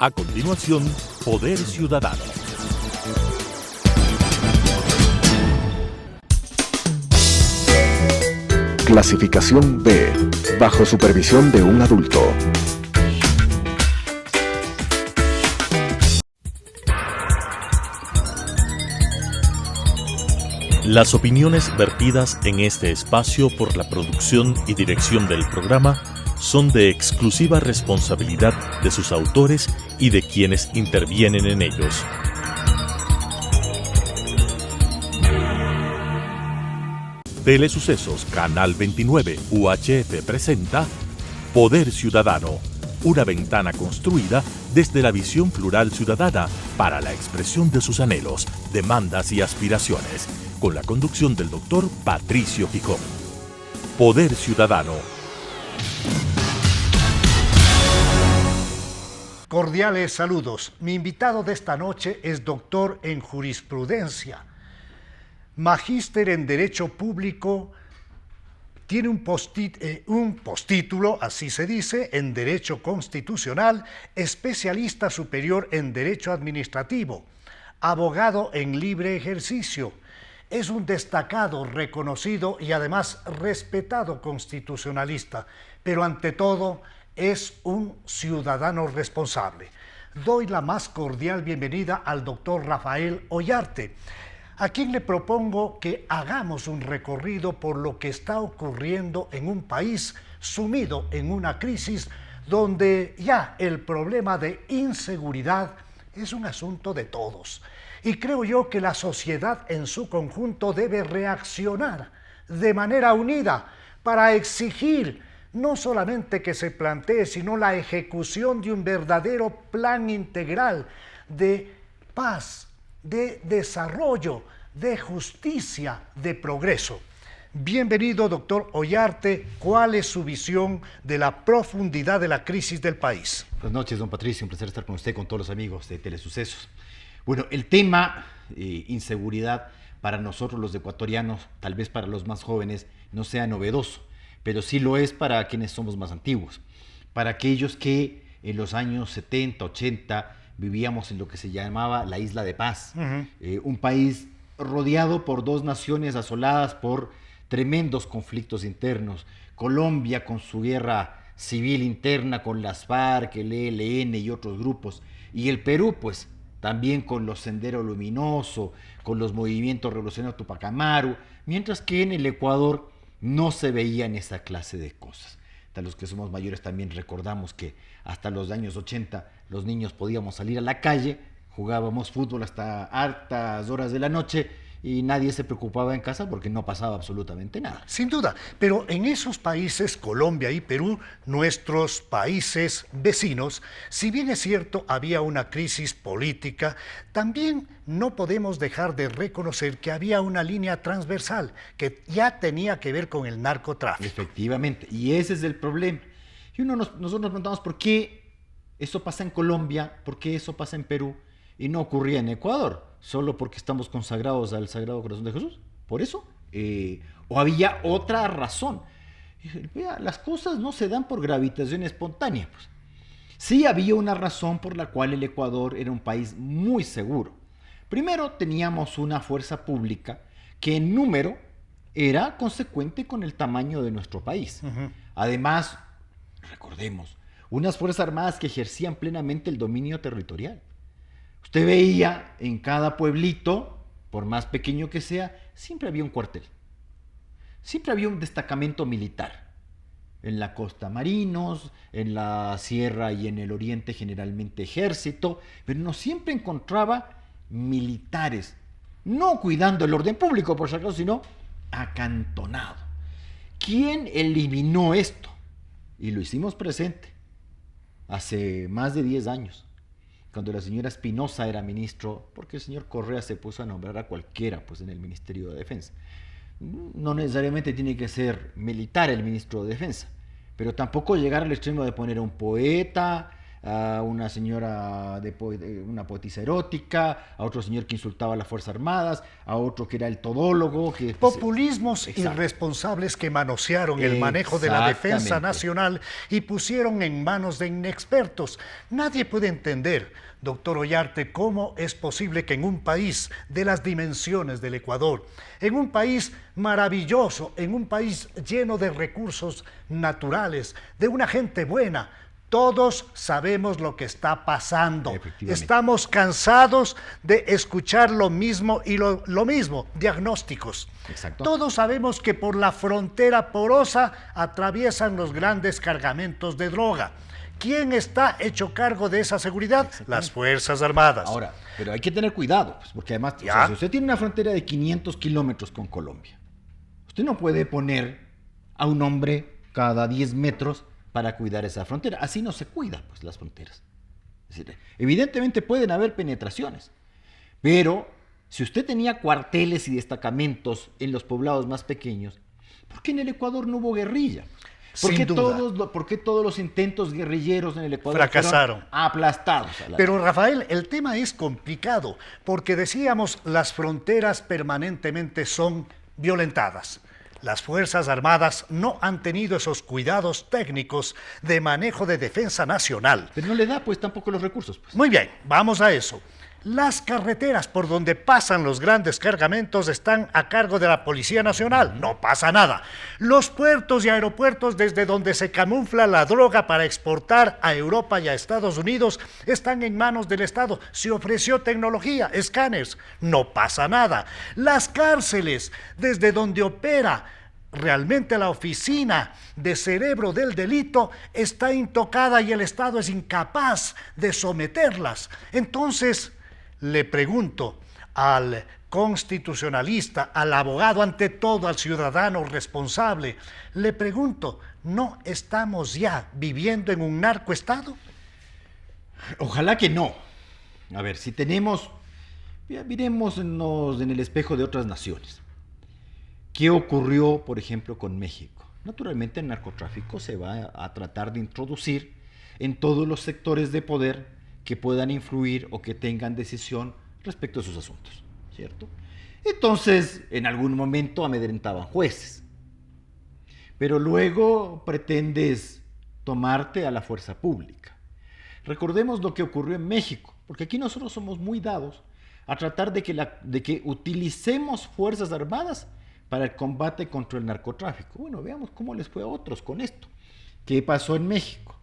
A continuación, Poder Ciudadano. Clasificación B, bajo supervisión de un adulto. Las opiniones vertidas en este espacio por la producción y dirección del programa son de exclusiva responsabilidad de sus autores y de quienes intervienen en ellos. Telesucesos Canal 29 UHF presenta Poder Ciudadano, una ventana construida desde la visión plural ciudadana para la expresión de sus anhelos, demandas y aspiraciones, con la conducción del doctor Patricio Gijón. Poder Ciudadano. Cordiales saludos. Mi invitado de esta noche es doctor en jurisprudencia, magíster en Derecho Público, tiene un postítulo, así se dice, en Derecho Constitucional, especialista superior en Derecho Administrativo, abogado en libre ejercicio. Es un destacado, reconocido y además respetado constitucionalista, pero ante todo es un ciudadano responsable. Doy la más cordial bienvenida al doctor Rafael Ollarte, a quien le propongo que hagamos un recorrido por lo que está ocurriendo en un país sumido en una crisis donde ya el problema de inseguridad es un asunto de todos. Y creo yo que la sociedad en su conjunto debe reaccionar de manera unida para exigir no solamente que se plantee, sino la ejecución de un verdadero plan integral de paz, de desarrollo, de justicia, de progreso. Bienvenido, doctor Ollarte. ¿Cuál es su visión de la profundidad de la crisis del país? Buenas noches, don Patricio. Un placer estar con usted, con todos los amigos de Telesucesos. Bueno, el tema inseguridad para nosotros los ecuatorianos, tal vez para los más jóvenes, no sea novedoso, pero sí lo es para quienes somos más antiguos, para aquellos que en los años 70, 80 vivíamos en lo que se llamaba la Isla de Paz, un país rodeado por dos naciones asoladas por tremendos conflictos internos. Colombia con su guerra civil interna con las FARC, el ELN y otros grupos, y el Perú pues también con los Sendero Luminoso, con los movimientos revolucionarios Tupac Amaru, mientras que en el Ecuador no se veían esa clase de cosas. Hasta los que somos mayores también recordamos que hasta los años 80 los niños podíamos salir a la calle, jugábamos fútbol hasta altas horas de la noche y nadie se preocupaba en casa porque no pasaba absolutamente nada. Sin duda, pero en esos países, Colombia y Perú, nuestros países vecinos, si bien es cierto había una crisis política, también no podemos dejar de reconocer que había una línea transversal que ya tenía que ver con el narcotráfico. Efectivamente, y ese es el problema. Y nosotros nos preguntamos por qué eso pasa en Colombia, por qué eso pasa en Perú y no ocurría en Ecuador, solo porque estamos consagrados al Sagrado Corazón de Jesús. ¿Por eso? ¿O había otra razón? Las cosas no se dan por gravitación espontánea. Pues. Sí había una razón por la cual el Ecuador era un país muy seguro. Primero, teníamos una fuerza pública que en número era consecuente con el tamaño de nuestro país. Además, recordemos, unas fuerzas armadas que ejercían plenamente el dominio territorial. Usted veía en cada pueblito, por más pequeño que sea, siempre había un cuartel. Siempre había un destacamento militar. En la costa marinos, en la sierra y en el oriente generalmente ejército, pero no siempre encontraba militares, no cuidando el orden público por si acaso, sino acantonado. ¿Quién eliminó esto? Y lo hicimos presente hace más de 10 años. Cuando la señora Espinosa era ministro, porque el señor Correa se puso a nombrar a cualquiera pues, en el Ministerio de Defensa. No necesariamente tiene que ser militar el ministro de Defensa, pero tampoco llegar al extremo de poner a un poeta, a una señora, una poetisa erótica, a otro señor que insultaba a las Fuerzas Armadas, a otro que era el todólogo. Populismos Exacto. irresponsables que manosearon el manejo de la defensa nacional y pusieron en manos de inexpertos. Nadie puede entender, doctor Ollarte, cómo es posible que en un país de las dimensiones del Ecuador, en un país maravilloso, en un país lleno de recursos naturales, de una gente buena, todos sabemos lo que está pasando. Estamos cansados de escuchar lo mismo y lo mismo, diagnósticos. Exacto. Todos sabemos que por la frontera porosa atraviesan los grandes cargamentos de droga. ¿Quién está hecho cargo de esa seguridad? Las Fuerzas Armadas. Ahora, pero hay que tener cuidado, pues, porque además, o sea, si usted tiene una frontera de 500 kilómetros con Colombia, usted no puede poner a un hombre cada 10 metros para cuidar esa frontera. Así no se cuidan, pues, las fronteras. Es decir, evidentemente pueden haber penetraciones, pero si usted tenía cuarteles y destacamentos en los poblados más pequeños, ¿por qué en el Ecuador no hubo guerrilla? ¿Por qué todos los intentos guerrilleros en el Ecuador fracasaron? Aplastados. Pero Rafael, el tema es complicado, porque decíamos, las fronteras permanentemente son violentadas. Las Fuerzas Armadas no han tenido esos cuidados técnicos de manejo de defensa nacional. Pero no le da, pues, tampoco los recursos. Pues. Muy bien, vamos a eso. Las carreteras por donde pasan los grandes cargamentos están a cargo de la Policía Nacional. No pasa nada. Los puertos y aeropuertos desde donde se camufla la droga para exportar a Europa y a Estados Unidos están en manos del Estado. Se ofreció tecnología, escáneres. No pasa nada. Las cárceles desde donde opera realmente la oficina de cerebro del delito está intocada y el Estado es incapaz de someterlas. Entonces, le pregunto al constitucionalista, al abogado, ante todo al ciudadano responsable, le pregunto, ¿no estamos ya viviendo en un narcoestado? Ojalá que no. A ver, si tenemos, miremosnos en el espejo de otras naciones. ¿Qué ocurrió, por ejemplo, con México? Naturalmente el narcotráfico se va a tratar de introducir en todos los sectores de poder que puedan influir o que tengan decisión respecto a sus asuntos, ¿cierto? Entonces, en algún momento amedrentaban jueces, pero luego pretendes tomarte a la fuerza pública. Recordemos lo que ocurrió en México, porque aquí nosotros somos muy dados a tratar de que utilicemos Fuerzas Armadas para el combate contra el narcotráfico. Bueno, veamos cómo les fue a otros con esto. ¿Qué pasó en México?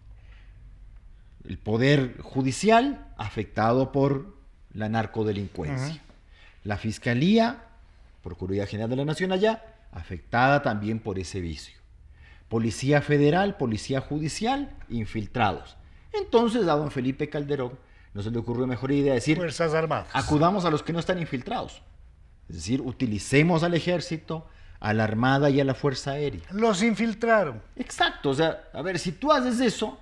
El poder judicial afectado por la narcodelincuencia. La Fiscalía, Procuraduría General de la Nación allá, afectada también por ese vicio. Policía Federal, Policía Judicial, infiltrados. Entonces a don Felipe Calderón no se le ocurrió mejor idea decir, Fuerzas Armadas. Acudamos a los que no están infiltrados. Es decir, utilicemos al ejército, a la Armada y a la Fuerza Aérea. Los infiltraron. Exacto, o sea, a ver, si tú haces eso,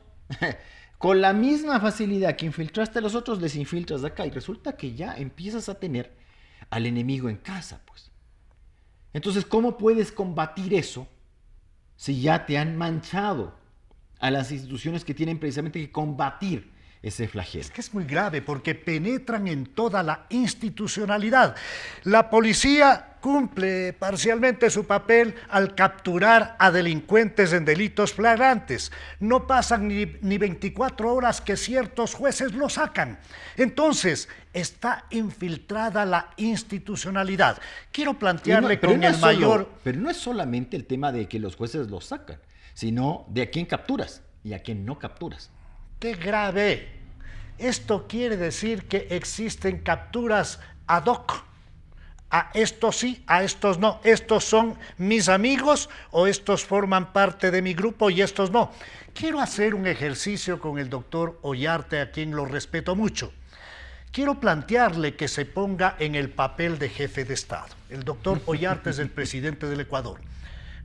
con la misma facilidad que infiltraste a los otros, les infiltras de acá y resulta que ya empiezas a tener al enemigo en casa, pues. Entonces, ¿cómo puedes combatir eso si ya te han manchado a las instituciones que tienen precisamente que combatir ese flagelo? Es que es muy grave porque penetran en toda la institucionalidad. La policía cumple parcialmente su papel al capturar a delincuentes en delitos flagrantes. No pasan ni 24 horas que ciertos jueces lo sacan. Entonces, está infiltrada la institucionalidad. Quiero plantearle Pero no es solamente el tema de que los jueces lo sacan, sino de a quién capturas y a quién no capturas. ¡Qué grave! Esto quiere decir que existen capturas ad hoc. A estos sí, a estos no. Estos son mis amigos o estos forman parte de mi grupo y estos no. Quiero hacer un ejercicio con el doctor Ollarte, a quien lo respeto mucho. Quiero plantearle que se ponga en el papel de jefe de Estado. El doctor Ollarte es el presidente del Ecuador.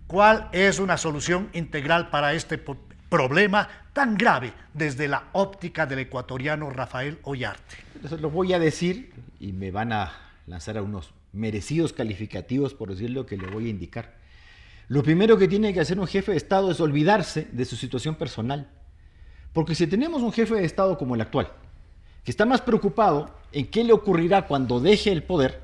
¿Cuál es una solución integral para este problema tan grave desde la óptica del ecuatoriano Rafael Ollarte? Entonces lo voy a decir y me van a lanzar a unos merecidos calificativos por decir lo que le voy a indicar. Lo primero que tiene que hacer un jefe de Estado es olvidarse de su situación personal, Porque si tenemos un jefe de Estado como el actual, que está más preocupado en qué le ocurrirá cuando deje el poder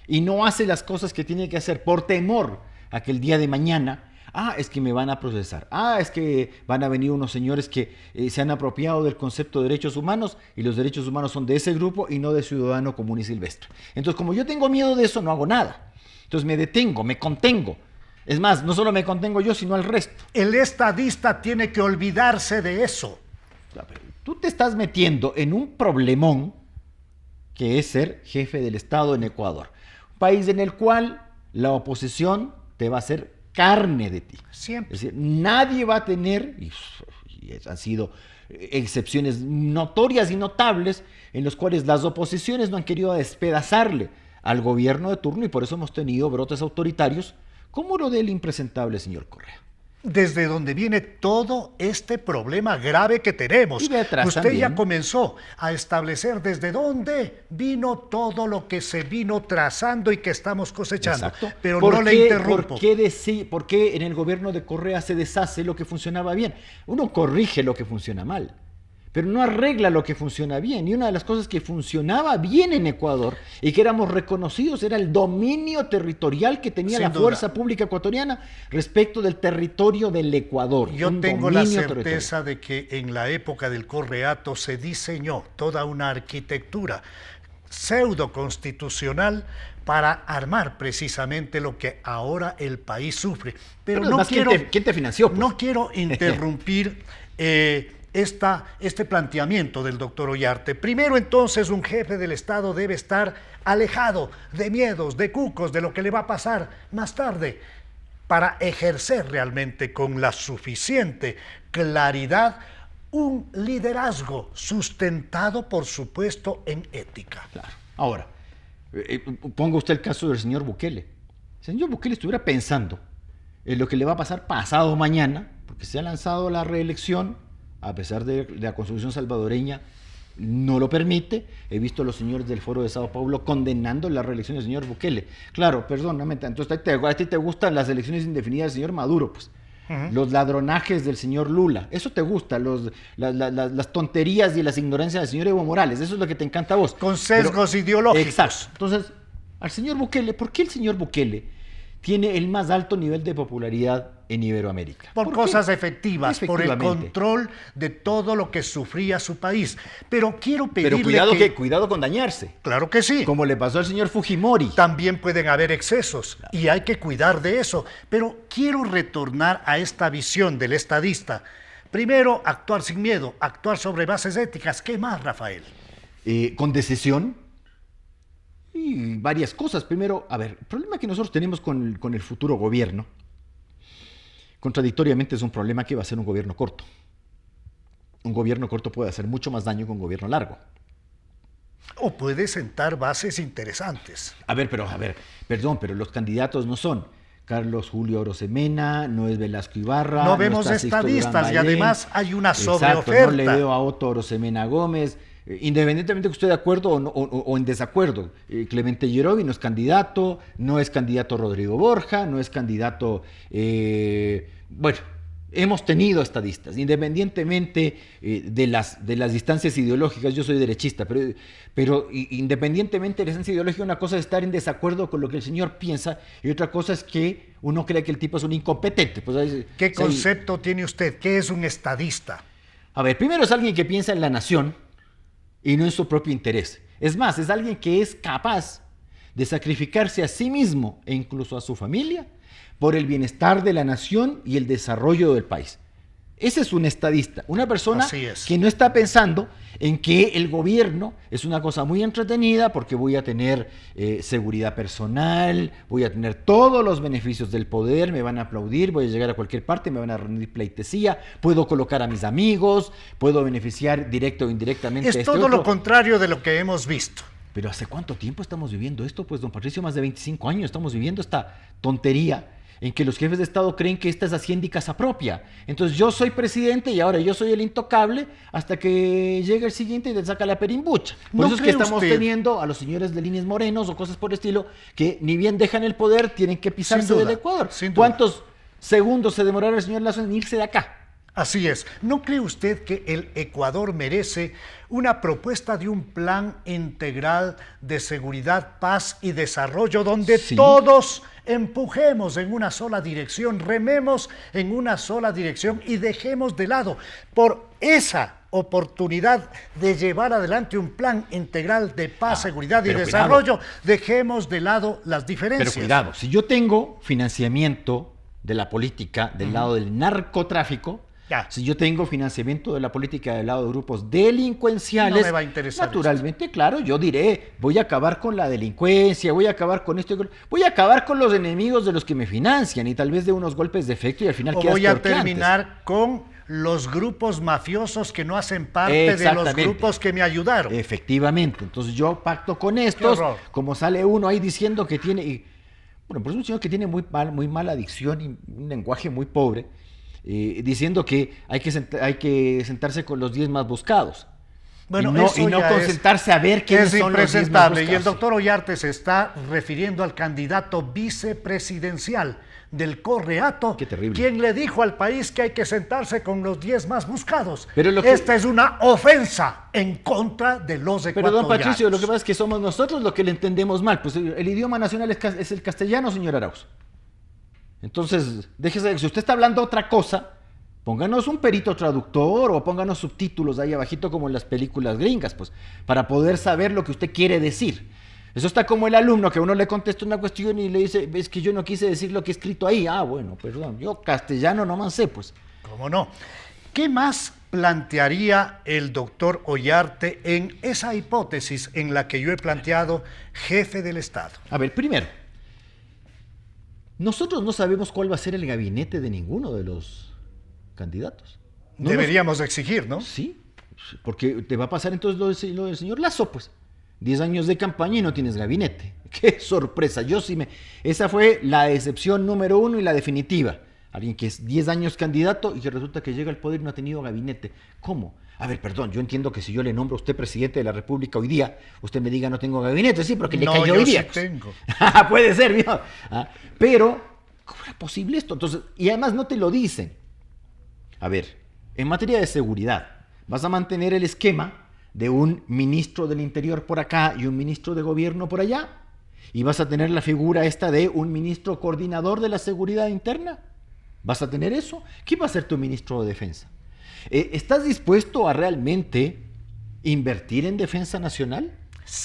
y no hace las cosas que tiene que hacer por temor a que el día de mañana, es que me van a procesar, es que van a venir unos señores que se han apropiado del concepto de derechos humanos y los derechos humanos son de ese grupo y no de ciudadano común y silvestre. Entonces, como yo tengo miedo de eso, no hago nada. Entonces me detengo, me contengo. Es más, no solo me contengo yo, sino al resto. El estadista tiene que olvidarse de eso. Tú te estás metiendo en un problemón que es ser jefe del Estado en Ecuador. Un país en el cual la oposición te va a hacer carne de ti. Siempre. Es decir, nadie va a tener, y han sido excepciones notorias y notables, en los cuales las oposiciones no han querido despedazarle al gobierno de turno y por eso hemos tenido brotes autoritarios como lo del impresentable señor Correa. Desde donde viene todo este problema grave que tenemos. Y de atrás Usted también. ya comenzó a establecer desde dónde vino todo lo que se vino trazando y que estamos cosechando. Exacto. Pero no le interrumpo. ¿Por qué en el gobierno de Correa se deshace lo que funcionaba bien? Uno corrige lo que funciona mal, pero no arregla lo que funciona bien. Y una de las cosas que funcionaba bien en Ecuador y que éramos reconocidos era el dominio territorial que tenía Sin la duda. fuerza pública ecuatoriana respecto del territorio del Ecuador. Yo Un tengo la dominio certeza de que en la época del Correato se diseñó toda una arquitectura pseudo constitucional para armar precisamente lo que ahora el país sufre. Pero no además, quiero, ¿quién te financió? Pues? no quiero interrumpir este planteamiento del doctor Ollarte. Primero, entonces, un jefe del Estado debe estar alejado de miedos, de cucos, de lo que le va a pasar más tarde, para ejercer realmente con la suficiente claridad un liderazgo sustentado, por supuesto, en ética. Claro. Ahora, ponga usted el caso del señor Bukele. Si el señor Bukele estuviera pensando en lo que le va a pasar pasado mañana, porque se ha lanzado la reelección, a pesar de la Constitución salvadoreña no lo permite. He visto a los señores del Foro de Sao Paulo condenando la reelección del señor Bukele. Claro, perdóname, entonces a ti te gustan las elecciones indefinidas del señor Maduro, pues. Los ladronajes del señor Lula, eso te gusta, las tonterías y las ignorancias del señor Evo Morales, eso es lo que te encanta a vos. Con sesgos ideológicos. Exacto. Entonces, al señor Bukele, ¿por qué el señor Bukele tiene el más alto nivel de popularidad en Iberoamérica? Por cosas efectivas, por el Efectivamente. control de todo lo que sufría su país. Pero quiero pedirle Pero cuidado con dañarse. Claro que sí. Como le pasó al señor Fujimori. También pueden haber excesos y hay que cuidar de eso. Pero quiero retornar a esta visión del estadista. Primero, actuar sin miedo, actuar sobre bases éticas. ¿Qué más, Rafael? Con decisión y varias cosas. Primero, a ver, el problema que nosotros tenemos con el futuro gobierno, contradictoriamente, es un problema que va a ser un gobierno corto. Un gobierno corto puede hacer mucho más daño que un gobierno largo. O puede sentar bases interesantes. Perdón, pero los candidatos no son Carlos Julio Arosemena, no es Velasco Ibarra. No vemos está Sixto estadistas Durán y Ballén. además hay una Exacto, sobreoferta. no le veo a Otto Arosemena Gómez. Independientemente que esté de acuerdo o en desacuerdo, Clemente Yerovi no es candidato Rodrigo Borja, no es candidato, bueno, hemos tenido estadistas, independientemente de las distancias ideológicas. Yo soy derechista, pero independientemente de la distancia ideológica, una cosa es estar en desacuerdo con lo que el señor piensa y otra cosa es que uno cree que el tipo es un incompetente. Pues, ¿Qué concepto tiene usted? ¿Qué es un estadista? A ver, primero es alguien que piensa en la nación y no en su propio interés. Es más, es alguien que es capaz de sacrificarse a sí mismo e incluso a su familia por el bienestar de la nación y el desarrollo del país. Ese es un estadista, una persona que no está pensando en que el gobierno es una cosa muy entretenida porque voy a tener seguridad personal, voy a tener todos los beneficios del poder, me van a aplaudir, voy a llegar a cualquier parte, me van a rendir pleitesía, puedo colocar a mis amigos, puedo beneficiar directo o indirectamente Es a todo lo contrario de lo que hemos visto. Pero ¿hace cuánto tiempo estamos viviendo esto? Pues, don Patricio, más de 25 años estamos viviendo esta tontería en que los jefes de Estado creen que esta es hacienda y casa propia. Entonces yo soy presidente y ahora yo soy el intocable hasta que llega el siguiente y te saca la perimbucha. Por eso es que estamos teniendo a los señores de líneas morenos o cosas por el estilo que ni bien dejan el poder, tienen que pisarse del Ecuador. ¿Cuántos segundos se demorará el señor Lazo en irse de acá? Así es. ¿No cree usted que el Ecuador merece una propuesta de un plan integral de seguridad, paz y desarrollo donde Sí. todos empujemos en una sola dirección, rememos en una sola dirección y dejemos de lado por esa oportunidad de llevar adelante un plan integral de paz, seguridad y pero desarrollo, dejemos de lado las Pero diferencias? cuidado, si yo tengo financiamiento de la política del lado del narcotráfico, Ya. si yo tengo financiamiento de la política del lado de grupos delincuenciales, No me va a interesar naturalmente, claro, yo diré, voy a acabar con la delincuencia, voy a acabar con esto, voy a acabar con los enemigos de los que me financian y tal vez de unos golpes de efecto y al final O quedas voy a peor que antes. terminar con los grupos mafiosos que no hacen parte de los Exactamente. grupos que me ayudaron. Efectivamente, entonces yo pacto con Qué estos, horror. como sale uno ahí diciendo que tiene, bueno, pues un señor que tiene muy mala adicción y un lenguaje muy pobre, diciendo que hay que sentarse con los 10 más buscados. Bueno, y no, eso y no ya concentrarse a ver quiénes es son los 10 más impresentable. buscados. Y el doctor Ollarte se está refiriendo al candidato vicepresidencial del Correato, Qué terrible. quien le dijo al país que hay que sentarse con los 10 más buscados. Pero lo que- Esta es una ofensa en contra de los Pero ecuatorianos. don Patricio, lo que pasa es que somos nosotros los que le entendemos mal. Pues el idioma nacional es el castellano, señor Arauz. Entonces, déjese, si usted está hablando otra cosa, pónganos un perito traductor o pónganos subtítulos ahí abajito como en las películas gringas, pues, para poder saber lo que usted quiere decir. Eso está como el alumno que uno le contesta una cuestión y le dice, es que yo no quise decir lo que he escrito ahí. Ah, bueno, perdón, yo castellano no más sé, pues. ¿Cómo no? ¿Qué más plantearía el doctor Ollarte en esa hipótesis en la que yo he planteado jefe del Estado? A ver, primero, nosotros no sabemos cuál va a ser el gabinete de ninguno de los candidatos. No nos- Deberíamos exigir, ¿no? Sí, porque te va a pasar entonces lo del señor Lazo, pues. 10 años de campaña y no tienes gabinete. ¡Qué sorpresa! Esa fue la excepción número 1 y la definitiva. Alguien que es 10 años candidato y que resulta que llega al poder y no ha tenido gabinete. ¿Cómo? A ver, perdón, yo entiendo que si yo le nombro a usted presidente de la República hoy día, usted me diga no tengo gabinete, sí, pero que le No, cayó yo hoy día. sí tengo. Puede ser, ¿vio? Pero, ¿cómo era posible esto? Entonces, y además no te lo dicen. A ver, en materia de seguridad, vas a mantener el esquema de un ministro del Interior por acá y un ministro de Gobierno por allá, y vas a tener la figura esta de un ministro coordinador de la seguridad interna. ¿Vas a tener eso? ¿Quién va a ser tu ministro de Defensa? ¿Estás dispuesto a realmente invertir en defensa nacional?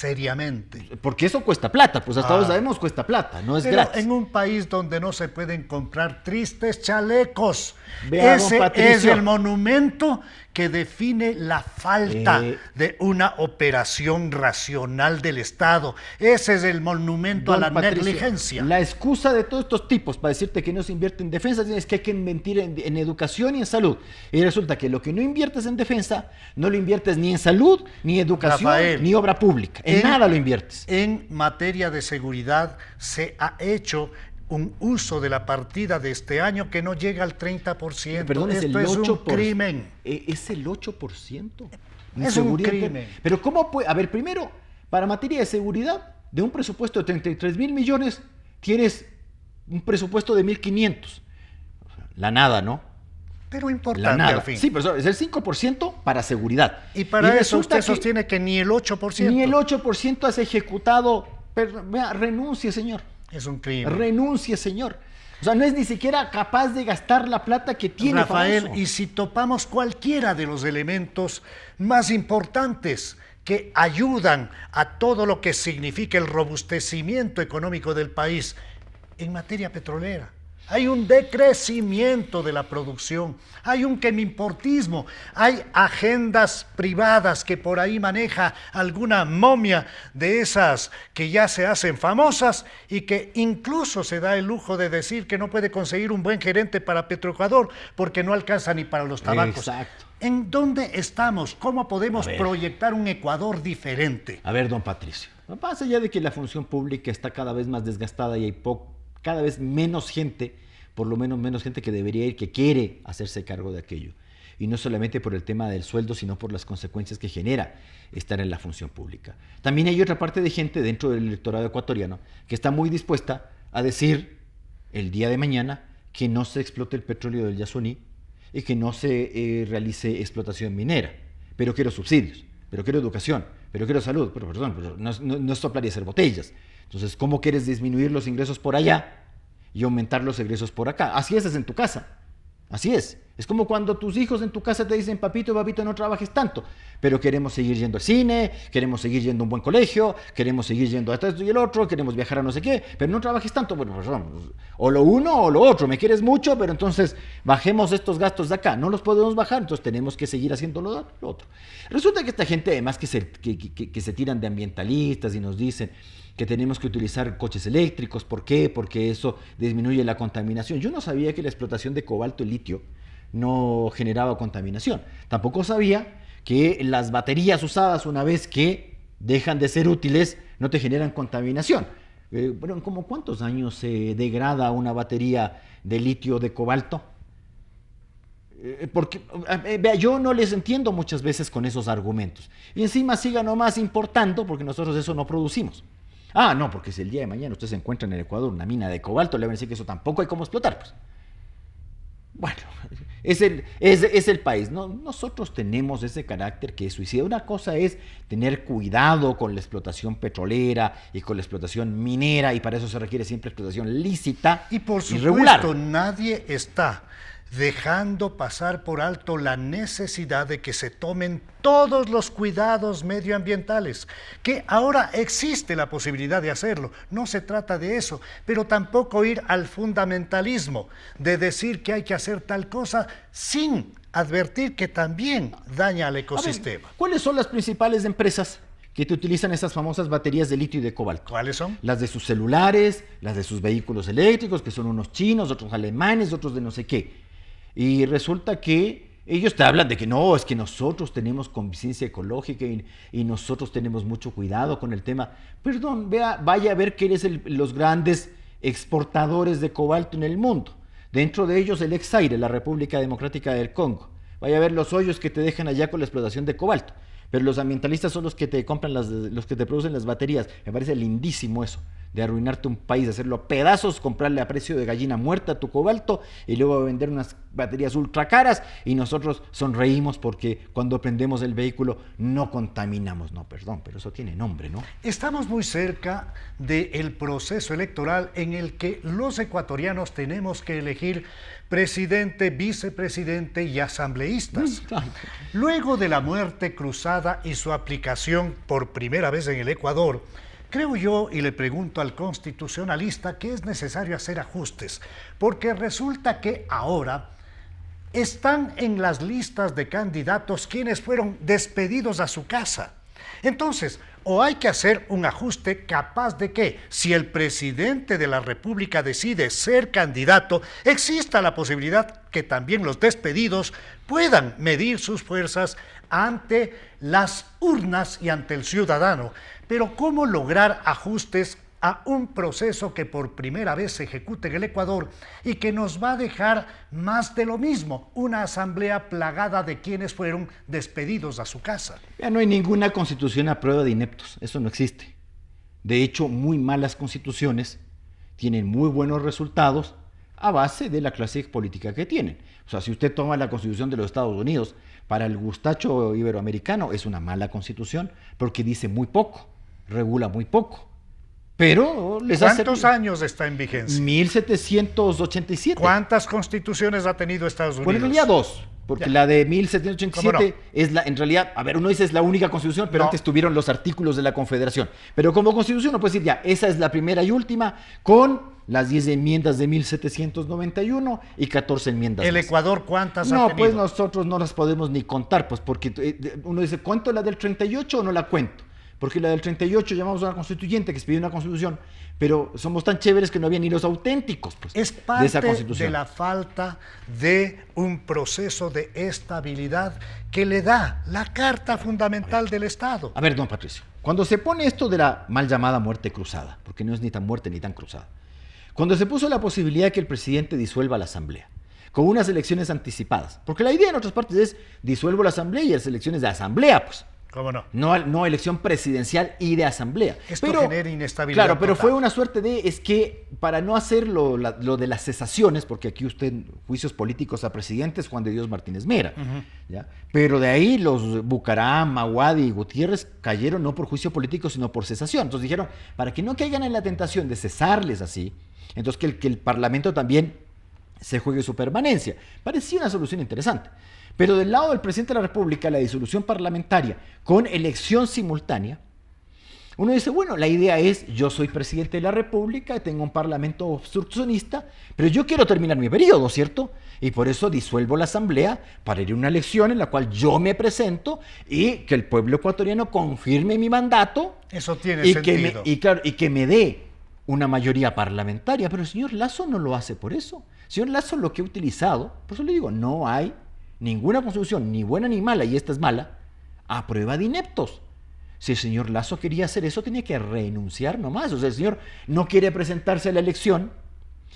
Seriamente. Porque eso cuesta plata, pues hasta Ah. ahora sabemos cuesta plata, no es Pero gratis. en un país donde no se pueden comprar tristes chalecos, Vea, don ese Patricio. es el monumento que define la falta Eh. de una operación racional del Estado. Ese es el monumento a Don la Patricio, negligencia. La excusa de todos estos tipos para decirte que no se invierte en defensa es que hay que invertir en educación y en salud. Y resulta que lo que no inviertes en defensa, no lo inviertes ni en salud, ni educación, Rafael, ni obra pública. En nada lo inviertes. En materia de seguridad se ha hecho un uso de la partida de este año que no llega al 30%. Perdón, es el Esto es 8%. un crimen. Es el 8%. En Es un seguridad crimen. interna. Pero ¿cómo puede? A ver, primero, para materia de seguridad, de un presupuesto de 33 mil millones, tienes un presupuesto de 1.500. La nada, ¿no? Pero La importante nada. al fin. Sí, pero es el 5% para seguridad. Y para eso resulta usted sostiene que ni el 8%. ni el 8% has ejecutado. Pero, vea, renuncie, señor. Es un crimen. Renuncie, señor. O sea, no es ni siquiera capaz de gastar la plata que tiene. Rafael, famoso. y si topamos cualquiera de los elementos más importantes que ayudan a todo lo que significa el robustecimiento económico del país en materia petrolera. Hay un decrecimiento de la producción, hay un quemimportismo, hay agendas privadas que por ahí maneja alguna momia de esas que ya se hacen famosas y que incluso se da el lujo de decir que no puede conseguir un buen gerente para Petroecuador porque no alcanza ni para los tabacos. Exacto. ¿En dónde estamos? ¿Cómo podemos A ver. proyectar un Ecuador diferente? A ver, don Patricio, más allá de que la función pública está cada vez más desgastada y hay cada vez menos gente, por lo menos gente que debería ir, que quiere hacerse cargo de aquello. Y no solamente por el tema del sueldo, sino por las consecuencias que genera estar en la función pública. También hay otra parte de gente dentro del electorado ecuatoriano que está muy dispuesta a decir el día de mañana que no se explote el petróleo del Yasuní, y que no se realice explotación minera. Pero quiero subsidios, pero quiero educación, pero quiero salud. Pero perdón, pero no es soplar y hacer botellas. Entonces, ¿cómo quieres disminuir los ingresos por allá y aumentar los egresos por acá? Así es en tu casa. Así es. Es como cuando tus hijos en tu casa te dicen, papito, no trabajes tanto, pero queremos seguir yendo al cine, queremos seguir yendo a un buen colegio, queremos seguir yendo a esto y el otro, queremos viajar a no sé qué, pero no trabajes tanto. Bueno, pues o lo uno o lo otro. Me quieres mucho, pero entonces bajemos estos gastos de acá. No los podemos bajar, entonces tenemos que seguir haciendo lo otro. Resulta que esta gente, además que se tiran de ambientalistas y nos dicen que tenemos que utilizar coches eléctricos. ¿Por qué? Porque eso disminuye la contaminación. Yo no sabía que la explotación de cobalto y litio no generaba contaminación. Tampoco sabía que las baterías usadas, una vez que dejan de ser útiles, no te generan contaminación. Bueno, ¿cómo cuántos años se degrada una batería de litio de cobalto? Porque yo no les entiendo muchas veces con esos argumentos. Y encima sigan nomás importando, porque nosotros eso no producimos. Ah, no, porque si el día de mañana usted se encuentra en el Ecuador una mina de cobalto, le van a decir que eso tampoco hay cómo explotar, pues. Bueno, es el país, ¿no? Nosotros tenemos ese carácter que es suicida. Una cosa es tener cuidado con la explotación petrolera y con la explotación minera, y para eso se requiere siempre explotación lícita y por supuesto, regular. nadie está dejando pasar por alto la necesidad de que se tomen todos los cuidados medioambientales, que ahora existe la posibilidad de hacerlo, no se trata de eso, pero tampoco ir al fundamentalismo de decir que hay que hacer tal cosa sin advertir que también daña al ecosistema. A ver, ¿cuáles son las principales empresas que te utilizan esas famosas baterías de litio y de cobalto? ¿Cuáles son? Las de sus celulares, las de sus vehículos eléctricos, que son unos chinos, otros alemanes, otros de no sé qué. Y resulta que ellos te hablan de que no, es que nosotros tenemos conciencia ecológica y nosotros tenemos mucho cuidado con el tema. Perdón, vaya a ver quiénes son los grandes exportadores de cobalto en el mundo. Dentro de ellos el ex-Zaire, la República Democrática del Congo. Vaya a ver los hoyos que te dejan allá con la explotación de cobalto. Pero los ambientalistas son los que te compran, los que te producen las baterías. Me parece lindísimo eso, de arruinarte un país, de hacerlo a pedazos, comprarle a precio de gallina muerta tu cobalto y luego vender unas baterías ultra caras, y nosotros sonreímos porque cuando prendemos el vehículo no contaminamos. No, perdón, pero eso tiene nombre, ¿no? Estamos muy cerca del proceso electoral en el que los ecuatorianos tenemos que elegir presidente, vicepresidente y asambleístas. Luego de la muerte cruzada y su aplicación por primera vez en el Ecuador, creo yo, y le pregunto al constitucionalista, que es necesario hacer ajustes, porque resulta que ahora están en las listas de candidatos quienes fueron despedidos a su casa. Entonces, o hay que hacer un ajuste capaz de que, si el presidente de la República decide ser candidato, exista la posibilidad que también los despedidos puedan medir sus fuerzas ante las urnas y ante el ciudadano. Pero ¿cómo lograr ajustes a un proceso que por primera vez se ejecuta en el Ecuador y que nos va a dejar más de lo mismo, una asamblea plagada de quienes fueron despedidos a su casa? Ya no hay ninguna constitución a prueba de ineptos, eso no existe. De hecho, muy malas constituciones tienen muy buenos resultados a base de la clase política que tienen. O sea, si usted toma la Constitución de los Estados Unidos, para el gustacho iberoamericano es una mala constitución porque dice muy poco, regula muy poco. Pero les hace... ¿Cuántos años está en vigencia? 1787. ¿Cuántas constituciones ha tenido Estados Unidos? Bueno, en realidad dos, porque Ya. la de 1787 no? es la, en realidad, a ver, uno dice es la única constitución, pero No. antes tuvieron los artículos de la Confederación. Pero como constitución uno puede decir ya, esa es la primera y última, con las 10 enmiendas de 1791 y 14 enmiendas ¿El más. Ecuador cuántas ha No, tenido? pues nosotros no las podemos ni contar, pues porque uno dice, ¿cuánto la del 38 o no la cuento? Porque la del 38 llamamos a una constituyente que expidió una constitución, pero somos tan chéveres que no había ni los auténticos, pues, Es de parte esa constitución. de la falta de un proceso de estabilidad que le da la Carta Fundamental del Estado. A ver, don Patricio, cuando se pone esto de la mal llamada muerte cruzada, porque no es ni tan muerte ni tan cruzada, cuando se puso la posibilidad de que el presidente disuelva la asamblea, con unas elecciones anticipadas, porque la idea en otras partes es disuelvo la asamblea y las elecciones de asamblea, pues. ¿Cómo no? No elección presidencial y de asamblea. Esto genera inestabilidad. Claro, pero total. fue una suerte es que para no hacer lo de las cesaciones, porque aquí usted, juicios políticos a presidentes, Juan de Dios Martínez Mera, ¿ya? Pero de ahí los Bucaram, Maguadi y Gutiérrez cayeron no por juicio político, sino por cesación. Entonces dijeron, para que no caigan en la tentación de cesarles así, entonces que el Parlamento también se juegue su permanencia. Parecía una solución interesante. Pero del lado del presidente de la República, la disolución parlamentaria con elección simultánea, uno dice, bueno, la idea es, yo soy presidente de la República, tengo un parlamento obstruccionista, pero yo quiero terminar mi periodo, ¿cierto? Y por eso disuelvo la asamblea para ir a una elección en la cual yo me presento y que el pueblo ecuatoriano confirme mi mandato. Eso tiene sentido. Y que me dé una mayoría parlamentaria. Pero el señor Lasso no lo hace por eso. El señor Lasso lo que ha utilizado, por eso le digo, no hay ninguna constitución, ni buena ni mala, y esta es mala, a prueba de ineptos. Si el señor Lasso quería hacer eso, tenía que renunciar nomás. O sea, el señor no quiere presentarse a la elección,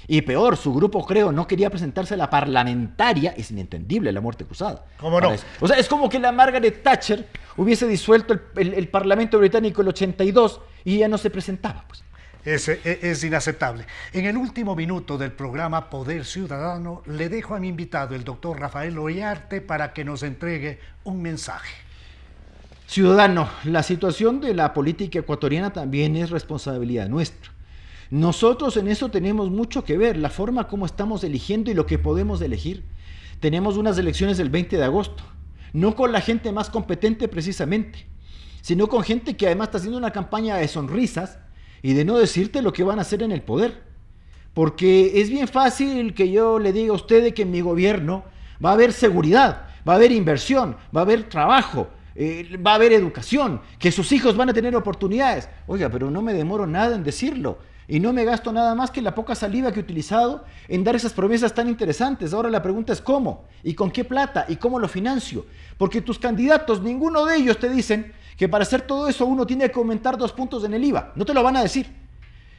y peor, su grupo, creo, no quería presentarse a la parlamentaria. Es inentendible la muerte cruzada. ¿Cómo no? O sea, es como que la Margaret Thatcher hubiese disuelto el Parlamento británico el 82 y ya no se presentaba, pues. Es inaceptable. En el último minuto del programa Poder Ciudadano, le dejo a mi invitado, el doctor Rafael Ollarte, para que nos entregue un mensaje. Ciudadano, la situación de la política ecuatoriana también es responsabilidad nuestra. Nosotros en eso tenemos mucho que ver, la forma como estamos eligiendo y lo que podemos elegir. Tenemos unas elecciones el 20 de agosto, no con la gente más competente precisamente, sino con gente que además está haciendo una campaña de sonrisas y de no decirte lo que van a hacer en el poder. Porque es bien fácil que yo le diga a usted de que en mi gobierno va a haber seguridad, va a haber inversión, va a haber trabajo, va a haber educación, que sus hijos van a tener oportunidades. Oiga, pero no me demoro nada en decirlo. Y no me gasto nada más que la poca saliva que he utilizado en dar esas promesas tan interesantes. Ahora la pregunta es ¿cómo? ¿Y con qué plata? ¿Y cómo lo financio? Porque tus candidatos, ninguno de ellos te dicen que para hacer todo eso uno tiene que aumentar 2 puntos en el IVA. No te lo van a decir.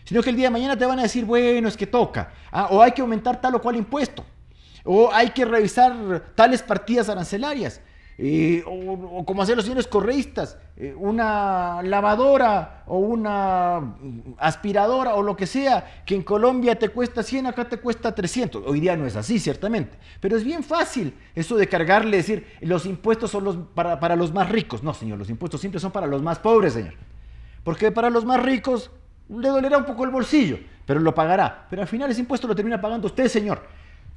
Sino que el día de mañana te van a decir, bueno, es que toca. O hay que aumentar tal o cual impuesto. O hay que revisar tales partidas arancelarias. O como hacen los señores correístas, una lavadora o una aspiradora o lo que sea, que en Colombia te cuesta 100, acá te cuesta 300. Hoy día no es así, ciertamente. Pero es bien fácil eso de cargarle, decir, los impuestos son para los más ricos. No, señor, los impuestos siempre son para los más pobres, señor. Porque para los más ricos le dolerá un poco el bolsillo, pero lo pagará. Pero al final ese impuesto lo termina pagando usted, señor.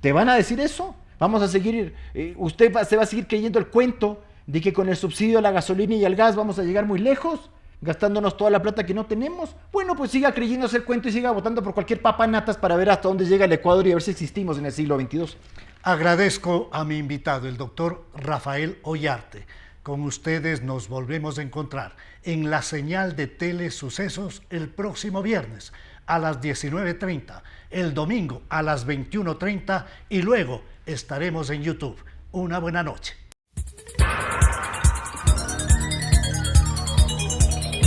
¿Te van a decir eso? Vamos a seguir, se va a seguir creyendo el cuento de que con el subsidio a la gasolina y al gas vamos a llegar muy lejos, gastándonos toda la plata que no tenemos. Bueno, pues siga creyéndose el cuento y siga votando por cualquier papanatas para ver hasta dónde llega el Ecuador y a ver si existimos en el siglo XXII. Agradezco a mi invitado, el doctor Rafael Ollarte. Con ustedes nos volvemos a encontrar en la señal de Telesucesos el próximo viernes a las 19:30, el domingo a las 21:30 y luego estaremos en YouTube. Una buena noche.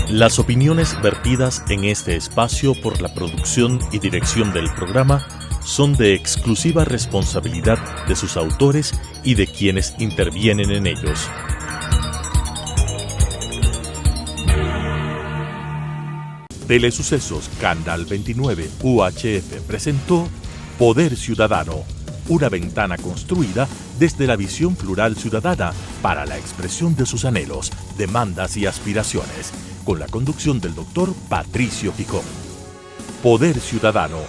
Las opiniones vertidas en este espacio por la producción y dirección del programa son de exclusiva responsabilidad de sus autores y de quienes intervienen en ellos. Telesucesos Canal 29 UHF presentó Poder Ciudadano, una ventana construida desde la visión plural ciudadana para la expresión de sus anhelos, demandas y aspiraciones, con la conducción del doctor Patricio Picón. Poder Ciudadano.